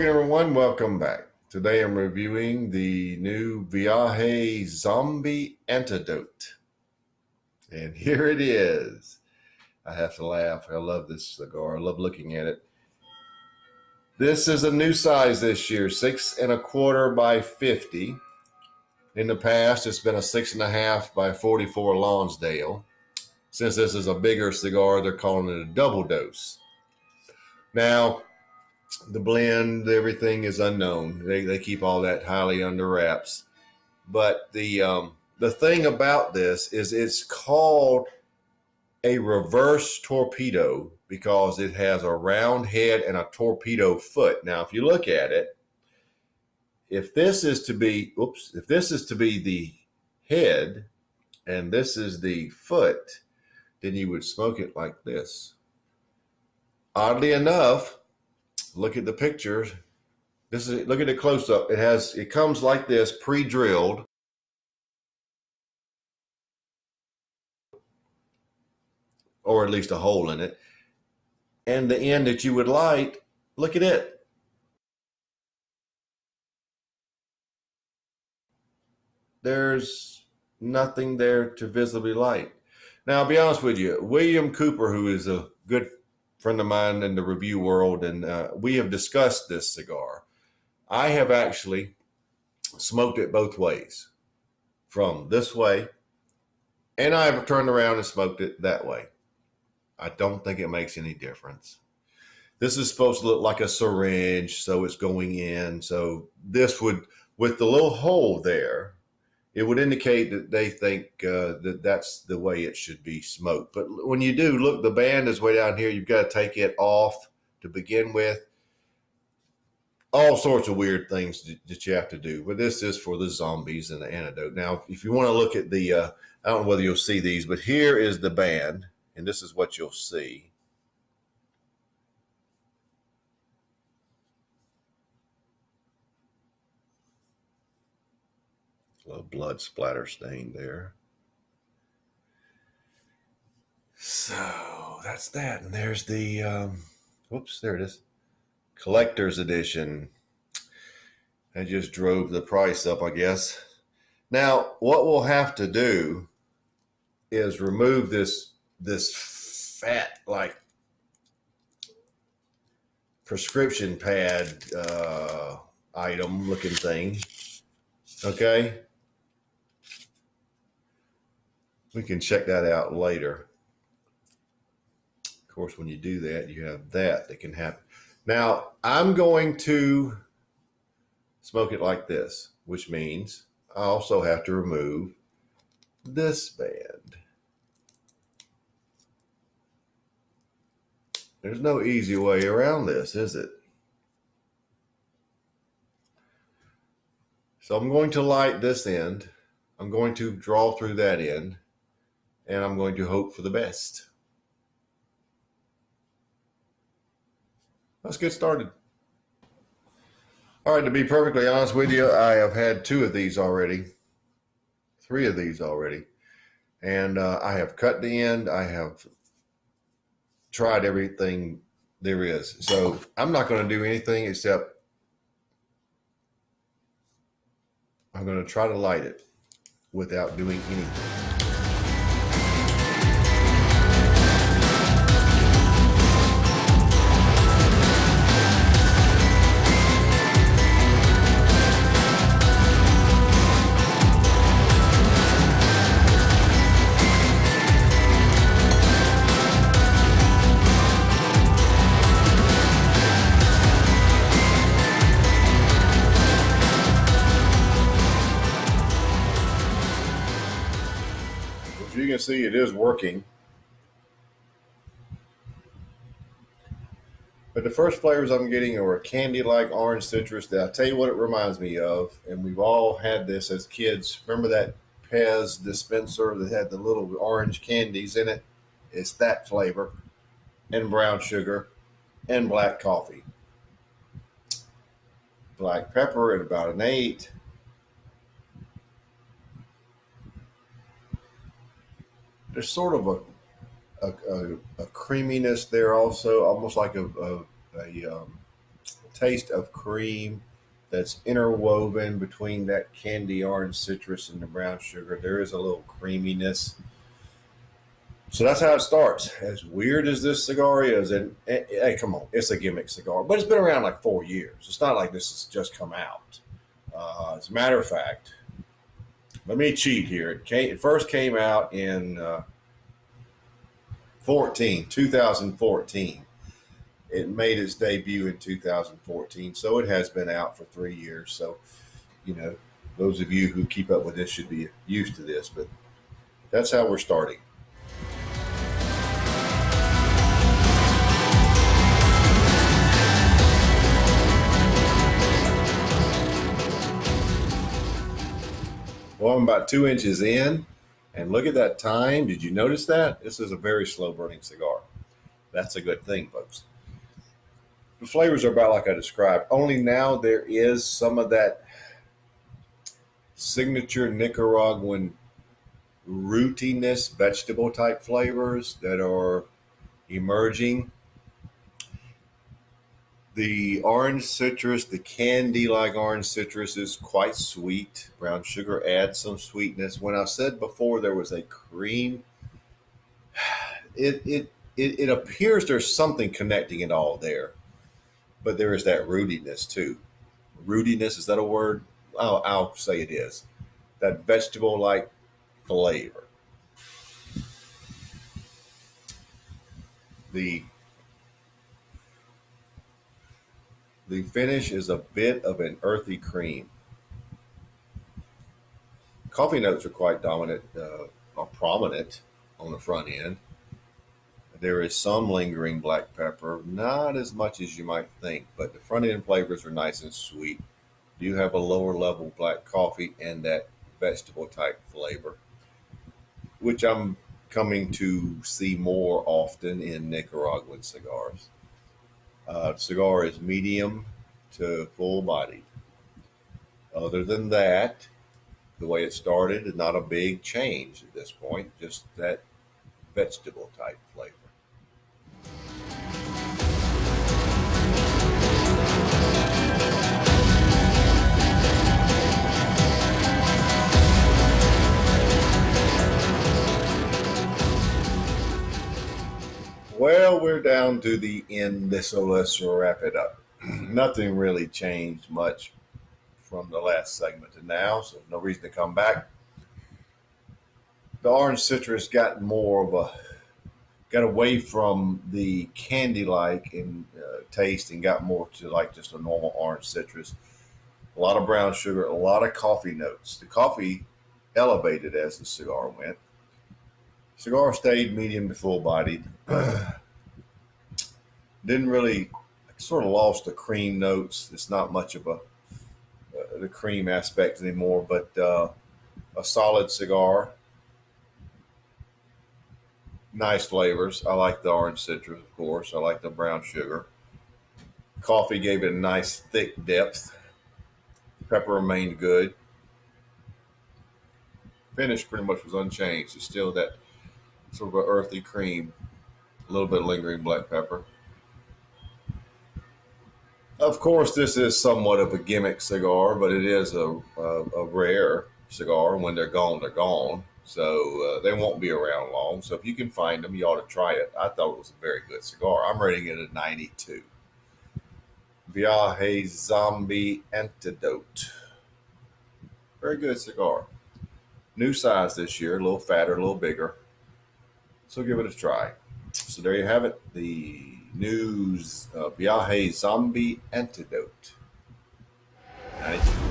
again, everyone. Welcome back. Today I'm reviewing the new Viaje Zombie Antidote. And here it is. I have to laugh. I love this cigar. I love looking at it. This is a new size this year, 6 1/4 by 50. In the past, it's been a 6 1/2 by 44 Lonsdale. Since this is a bigger cigar, they're calling it a double dose. Now, the blend, everything is unknown. They keep all that highly under wraps. But the thing about this is it's called a reverse torpedo because it has a round head and a torpedo foot. Now, if you look at it, if this is to be the head and this is the foot, then you would smoke it like this. Oddly enough, look at the pictures. Look at it close up. It comes like this, pre-drilled. Or at least a hole in it. And the end that you would light, look at it. There's nothing there to visibly light. Now, I'll be honest with you, William Cooper, who is a good friend of mine in the review world, and we have discussed this cigar. I have actually smoked it both ways, from this way, and I've turned around and smoked it that way. I don't think it makes any difference. This is supposed to look like a syringe, so it's going in. So this would, with the little hole there, it would indicate that they think that's the way it should be smoked. But when you do, look, the band is way down here. You've got to take it off to begin with. All sorts of weird things that you have to do. But this is for the zombies and the antidote. Now, if you want to look at the, I don't know whether you'll see these, but here is the band, and this is what you'll see. A little blood splatter stain there. So that's that. And there's the, whoops, there it is. Collector's edition. I just drove the price up, I guess. Now, what we'll have to do is remove this fat, like, prescription pad item looking thing. Okay? We can check that out later. Of course, when you do that, you have that can happen. Now, I'm going to smoke it like this, which means I also have to remove this band. There's no easy way around this, is it? So I'm going to light this end. I'm going to draw through that end. And I'm going to hope for the best. Let's get started. All right, to be perfectly honest with you, I have had 2 of these already. 3 of these already. And I have cut the end. I have tried everything there is. So I'm not going to do anything except I'm going to try to light it without doing anything. As you can see, it is working. But the first flavors I'm getting are a candy-like orange citrus that I tell you what it reminds me of, and we've all had this as kids. Remember that Pez dispenser that had the little orange candies in it? It's that flavor, and brown sugar, and black coffee. Black pepper at about an 8. There's sort of a creaminess there also, almost like a taste of cream that's interwoven between that candy orange citrus and the brown sugar. There is a little creaminess. So that's how it starts. As weird as this cigar is, and hey, come on, it's a gimmick cigar, but it's been around like 4 years. It's not like this has just come out. As a matter of fact, let me cheat here. It first came out in 2014. It made its debut in 2014, so it has been out for 3 years. So, those of you who keep up with this should be used to this, but that's how we're starting. Well, I'm about 2 inches in, and look at that time. Did you notice that? This is a very slow burning cigar. That's a good thing, folks. The flavors are about like I described, only now there is some of that signature Nicaraguan rootiness, vegetable type flavors that are emerging. The orange citrus, the candy-like orange citrus is quite sweet. Brown sugar adds some sweetness. When I said before there was a cream, it appears there's something connecting it all there. But there is that rootiness too. Rootiness, is that a word? I'll say it is. That vegetable-like flavor. The finish is a bit of an earthy cream. Coffee notes are quite dominant or prominent on the front end. There is some lingering black pepper, not as much as you might think, but the front end flavors are nice and sweet. You have a lower level black coffee and that vegetable type flavor, which I'm coming to see more often in Nicaraguan cigars. Cigar is medium to full bodied. Other than that, the way it started is not a big change at this point, just that vegetable type flavor. Well, we're down to the end, so let's wrap it up. Nothing really changed much from the last segment to now, so no reason to come back. The orange citrus got away from the candy-like in taste and got more to like just a normal orange citrus. A lot of brown sugar, a lot of coffee notes. The coffee elevated as the cigar went. Cigar stayed medium to full bodied. Didn't really, sort of lost the cream notes. It's not much of the cream aspect anymore, but a solid cigar. Nice flavors. I like the orange citrus, of course. I like the brown sugar. Coffee gave it a nice thick depth. Pepper remained good. Finish pretty much was unchanged. It's still that sort of an earthy cream, a little bit lingering black pepper. Of course, this is somewhat of a gimmick cigar, but it is a rare cigar. When they're gone, they're gone. So they won't be around long. So if you can find them, you ought to try it. I thought it was a very good cigar. I'm rating it a 92. Viaje Zombie Antidote. Very good cigar. New size this year, a little fatter, a little bigger. So give it a try. So there you have it. The news Viaje Zombie Antidote. 92.